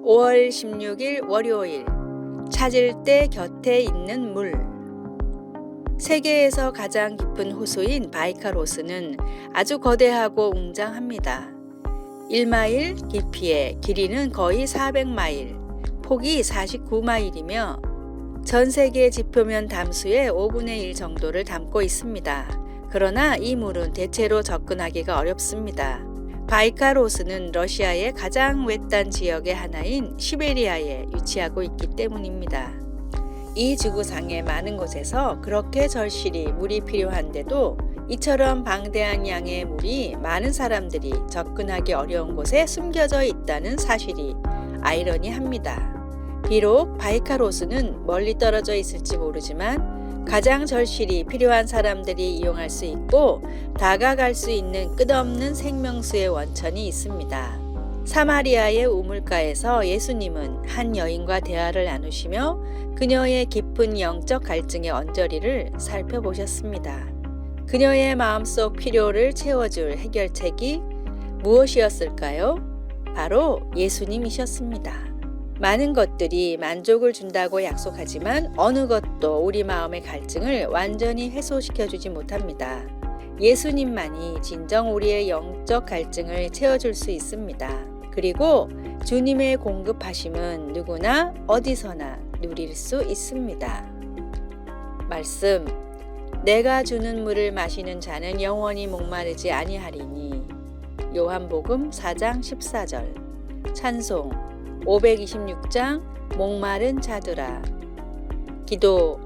5월 16일 월요일, 찾을 때 곁에 있는 물. 세계에서 가장 깊은 호수인 바이칼호수는 아주 거대하고 웅장합니다. 1마일 깊이에 길이는 거의 400마일, 폭이 49마일이며 전 세계 지표면 담수의 5분의 1 정도를 담고 있습니다. 그러나 이 물은 대체로 접근하기가 어렵습니다. 바이칼호수는 러시아의 가장 외딴 지역의 하나인 시베리아에 위치하고 있기 때문입니다. 이 지구상의 많은 곳에서 그렇게 절실히 물이 필요한데도 이처럼 방대한 양의 물이 많은 사람들이 접근하기 어려운 곳에 숨겨져 있다는 사실이 아이러니합니다. 비록 바이칼호수는 멀리 떨어져 있을지 모르지만 가장 절실히 필요한 사람들이 이용할 수 있고 다가갈 수 있는 끝없는 생명수의 원천이 있습니다. 사마리아의 우물가에서 예수님은 한 여인과 대화를 나누시며 그녀의 깊은 영적 갈증의 언저리를 살펴보셨습니다. 그녀의 마음속 필요를 채워줄 해결책이 무엇이었을까요? 바로 예수님이셨습니다. 많은 것들이 만족을 준다고 약속하지만 어느 것도 우리 마음의 갈증을 완전히 해소시켜주지 못합니다. 예수님만이 진정 우리의 영적 갈증을 채워줄 수 있습니다. 그리고 주님의 공급하심은 누구나 어디서나 누릴 수 있습니다. 말씀, 내가 주는 물을 마시는 자는 영원히 목마르지 아니하리니. 요한복음 4장 14절. 찬송 526장 목마른 자들아. 기도.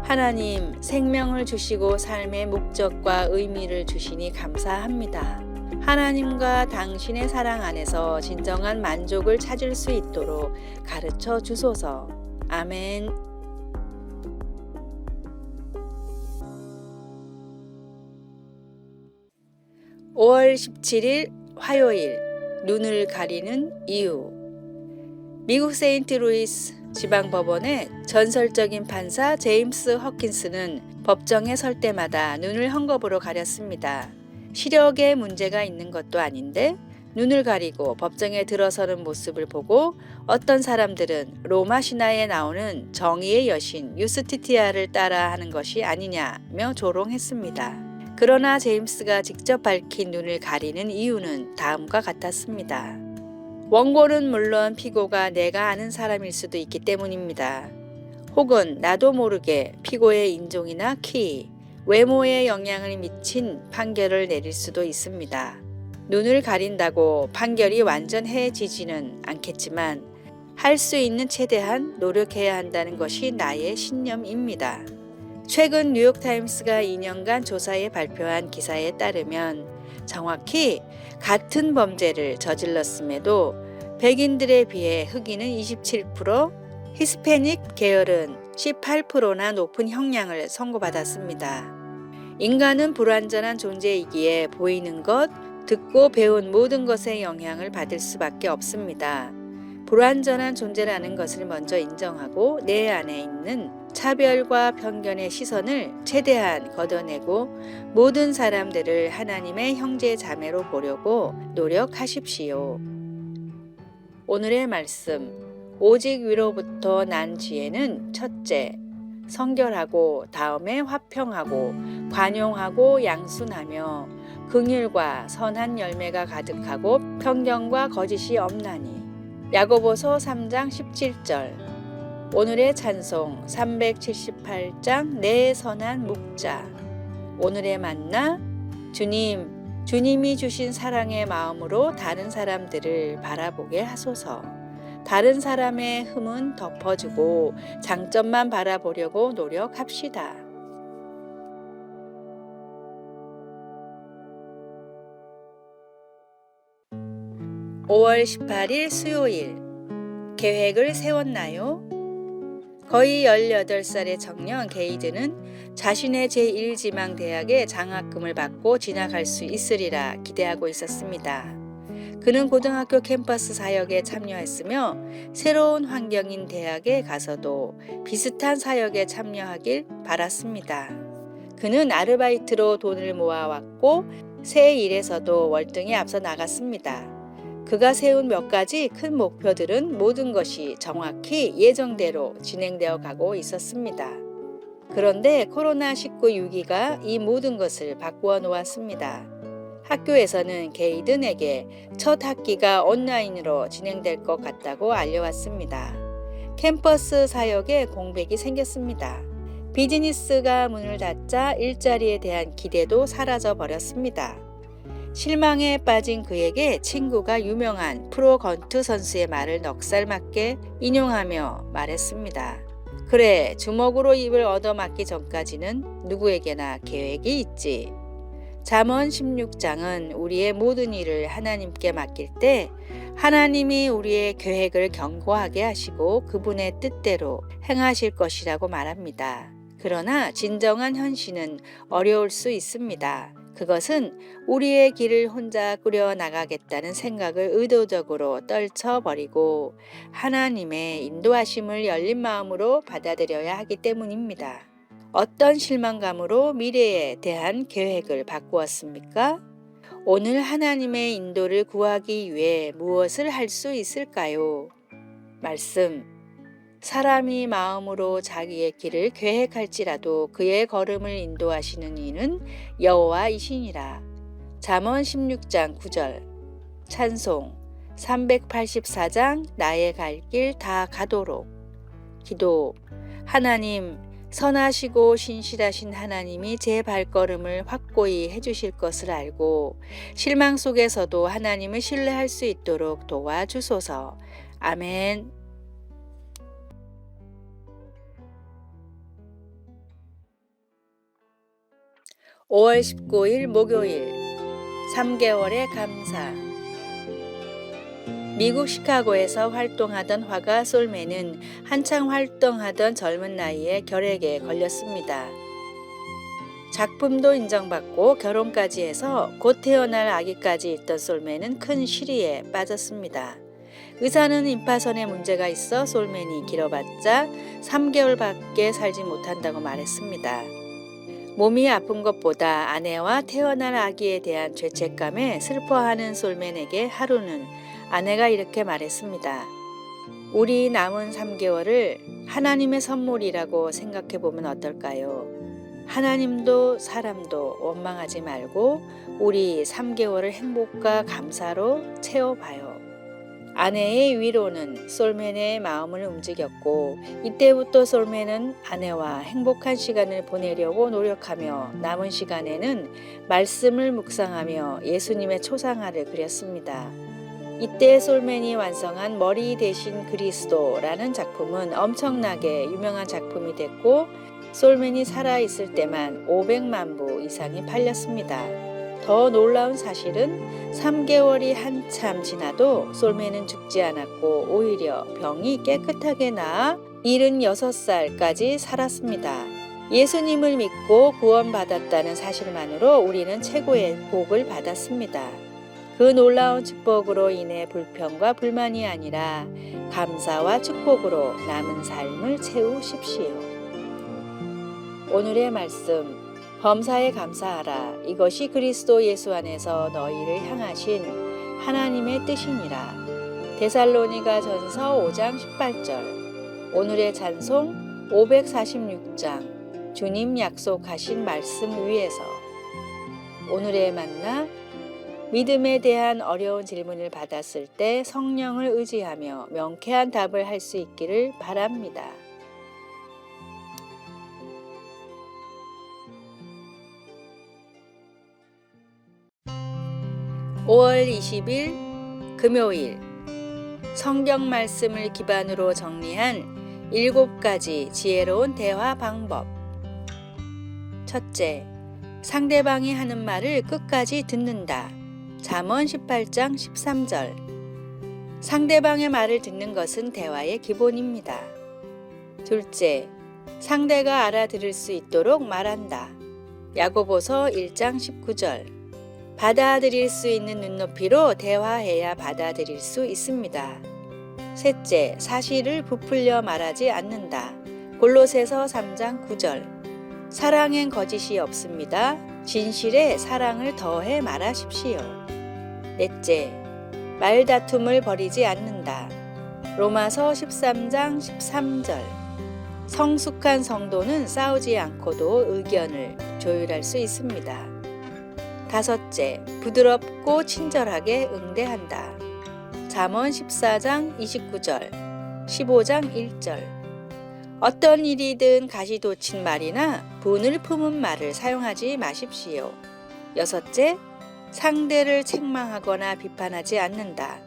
하나님, 생명을 주시고 삶의 목적과 의미를 주시니 감사합니다. 하나님과 당신의 사랑 안에서 진정한 만족을 찾을 수 있도록 가르쳐 주소서. 아멘. 5월 17일 화요일, 눈을 가리는 이유. 미국 세인트루이스 지방법원의 전설적인 판사 제임스 허킨스는 법정에 설 때마다 눈을 헝겊으로 가렸습니다. 시력에 문제가 있는 것도 아닌데 눈을 가리고 법정에 들어서는 모습을 보고 어떤 사람들은 로마 신화에 나오는 정의의 여신 유스티티아를 따라하는 것이 아니냐며 조롱했습니다. 그러나 제임스가 직접 밝힌 눈을 가리는 이유는 다음과 같았습니다. 원고는 물론 피고가 내가 아는 사람일 수도 있기 때문입니다. 혹은 나도 모르게 피고의 인종이나 키, 외모에 영향을 미친 판결을 내릴 수도 있습니다. 눈을 가린다고 판결이 완전해지지는 않겠지만 할 수 있는 최대한 노력해야 한다는 것이 나의 신념입니다. 최근 뉴욕타임스가 2년간 조사에 발표한 기사에 따르면 정확히 같은 범죄를 저질렀음에도 백인들에 비해 흑인은 27%, 히스패닉 계열은 18%나 높은 형량을 선고받았습니다. 인간은 불완전한 존재이기에 보이는 것, 듣고 배운 모든 것에 영향을 받을 수밖에 없습니다. 불완전한 존재라는 것을 먼저 인정하고 내 안에 있는 차별과 편견의 시선을 최대한 걷어내고 모든 사람들을 하나님의 형제 자매로 보려고 노력하십시오. 오늘의 말씀, 오직 위로부터 난 지혜는 첫째, 성결하고 다음에 화평하고 관용하고 양순하며 긍휼과 선한 열매가 가득하고 편견과 거짓이 없나니. 야고보서 3장 17절. 오늘의 찬송 378장 내 선한 목자. 오늘의 만나, 주님이 주신 사랑의 마음으로 다른 사람들을 바라보게 하소서. 다른 사람의 흠은 덮어주고 장점만 바라보려고 노력합시다. 5월 18일 수요일. 계획을 세웠나요? 거의 18살의 청년 게이드는 자신의 제1지망 대학에 장학금을 받고 진학할 수 있으리라 기대하고 있었습니다. 그는 고등학교 캠퍼스 사역에 참여했으며 새로운 환경인 대학에 가서도 비슷한 사역에 참여하길 바랐습니다. 그는 아르바이트로 돈을 모아왔고 새 일에서도 월등히 앞서 나갔습니다. 그가 세운 몇 가지 큰 목표들은 모든 것이 정확히 예정대로 진행되어 가고 있었습니다. 그런데 코로나19 위기가 이 모든 것을 바꾸어 놓았습니다. 학교에서는 게이든에게 첫 학기가 온라인으로 진행될 것 같다고 알려왔습니다. 캠퍼스 사역에 공백이 생겼습니다. 비즈니스가 문을 닫자 일자리에 대한 기대도 사라져 버렸습니다. 실망에 빠진 그에게 친구가 유명한 프로 건투 선수의 말을 넉살맞게 인용하며 말했습니다. 그래, 주먹으로 입을 얻어맞기 전까지는 누구에게나 계획이 있지. 잠언 16장은 우리의 모든 일을 하나님께 맡길 때 하나님이 우리의 계획을 견고하게 하시고 그분의 뜻대로 행하실 것이라고 말합니다. 그러나 진정한 현실은 어려울 수 있습니다. 그것은 우리의 길을 혼자 꾸려 나가겠다는 생각을 의도적으로 떨쳐버리고 하나님의 인도하심을 열린 마음으로 받아들여야 하기 때문입니다. 어떤 실망감으로 미래에 대한 계획을 바꾸었습니까? 오늘 하나님의 인도를 구하기 위해 무엇을 할 수 있을까요? 말씀. 사람이 마음으로 자기의 길을 계획할지라도 그의 걸음을 인도하시는 이는 여호와이시니라. 잠언 16장 9절. 찬송 384장 나의 갈 길 다 가도록. 기도. 하나님, 선하시고 신실하신 하나님이 제 발걸음을 확고히 해주실 것을 알고 실망 속에서도 하나님을 신뢰할 수 있도록 도와주소서. 아멘. 5월 19일 목요일 3개월의 감사. 미국 시카고에서 활동하던 화가 솔맨은 한창 활동하던 젊은 나이에 결핵에 걸렸습니다. 작품도 인정받고 결혼까지 해서 곧 태어날 아기까지 있던 솔맨은 큰 시리에 빠졌습니다. 의사는 임파선에 문제가 있어 솔맨이 길어봤자 3개월밖에 살지 못한다고 말했습니다. 몸이 아픈 것보다 아내와 태어날 아기에 대한 죄책감에 슬퍼하는 솔맨에게 하루는 아내가 이렇게 말했습니다. 우리 남은 3개월을 하나님의 선물이라고 생각해 보면 어떨까요? 하나님도 사람도 원망하지 말고 우리 3개월을 행복과 감사로 채워봐요. 아내의 위로는 솔맨의 마음을 움직였고 이때부터 솔맨은 아내와 행복한 시간을 보내려고 노력하며 남은 시간에는 말씀을 묵상하며 예수님의 초상화를 그렸습니다. 이때 솔맨이 완성한 머리 대신 그리스도라는 작품은 엄청나게 유명한 작품이 됐고 솔맨이 살아있을 때만 500만 부 이상이 팔렸습니다. 더 놀라운 사실은 3개월이 한참 지나도 솔맨은 죽지 않았고 오히려 병이 깨끗하게 나아 76살까지 살았습니다. 예수님을 믿고 구원받았다는 사실만으로 우리는 최고의 복을 받았습니다. 그 놀라운 축복으로 인해 불평과 불만이 아니라 감사와 축복으로 남은 삶을 채우십시오. 오늘의 말씀. 범사에 감사하라. 이것이 그리스도 예수 안에서 너희를 향하신 하나님의 뜻이니라. 데살로니가 전서 5장 18절. 오늘의 찬송 546장. 주님 약속하신 말씀 위에서. 오늘의 만나. 믿음에 대한 어려운 질문을 받았을 때 성령을 의지하며 명쾌한 답을 할 수 있기를 바랍니다. 5월 20일 금요일 성경 말씀을 기반으로 정리한 7가지 지혜로운 대화 방법. 첫째, 상대방이 하는 말을 끝까지 듣는다. 잠언 18장 13절. 상대방의 말을 듣는 것은 대화의 기본입니다. 둘째, 상대가 알아들을 수 있도록 말한다. 야고보서 1장 19절. 받아들일 수 있는 눈높이로 대화해야 받아들일 수 있습니다. 셋째, 사실을 부풀려 말하지 않는다. 골로새서 3장 9절. 사랑엔 거짓이 없습니다. 진실에 사랑을 더해 말하십시오. 넷째, 말다툼을 벌이지 않는다. 로마서 13장 13절. 성숙한 성도는 싸우지 않고도 의견을 조율할 수 있습니다. 다섯째, 부드럽고 친절하게 응대한다. 잠언 14장 29절, 15장 1절. 어떤 일이든 가시돋친 말이나 분을 품은 말을 사용하지 마십시오. 여섯째, 상대를 책망하거나 비판하지 않는다.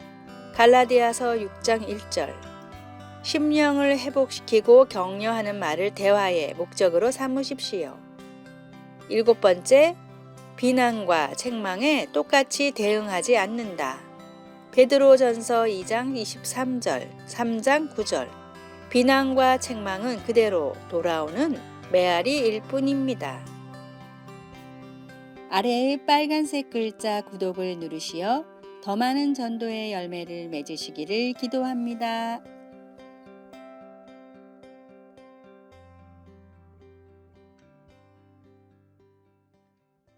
갈라디아서 6장 1절. 심령을 회복시키고 격려하는 말을 대화의 목적으로 삼으십시오. 일곱 번째, 비난과 책망에 똑같이 대응하지 않는다. 베드로전서 2장 23절, 3장 9절. 비난과 책망은 그대로 돌아오는 메아리일 뿐입니다. 아래의 빨간색 글자 구독을 누르시어 더 많은 전도의 열매를 맺으시기를 기도합니다.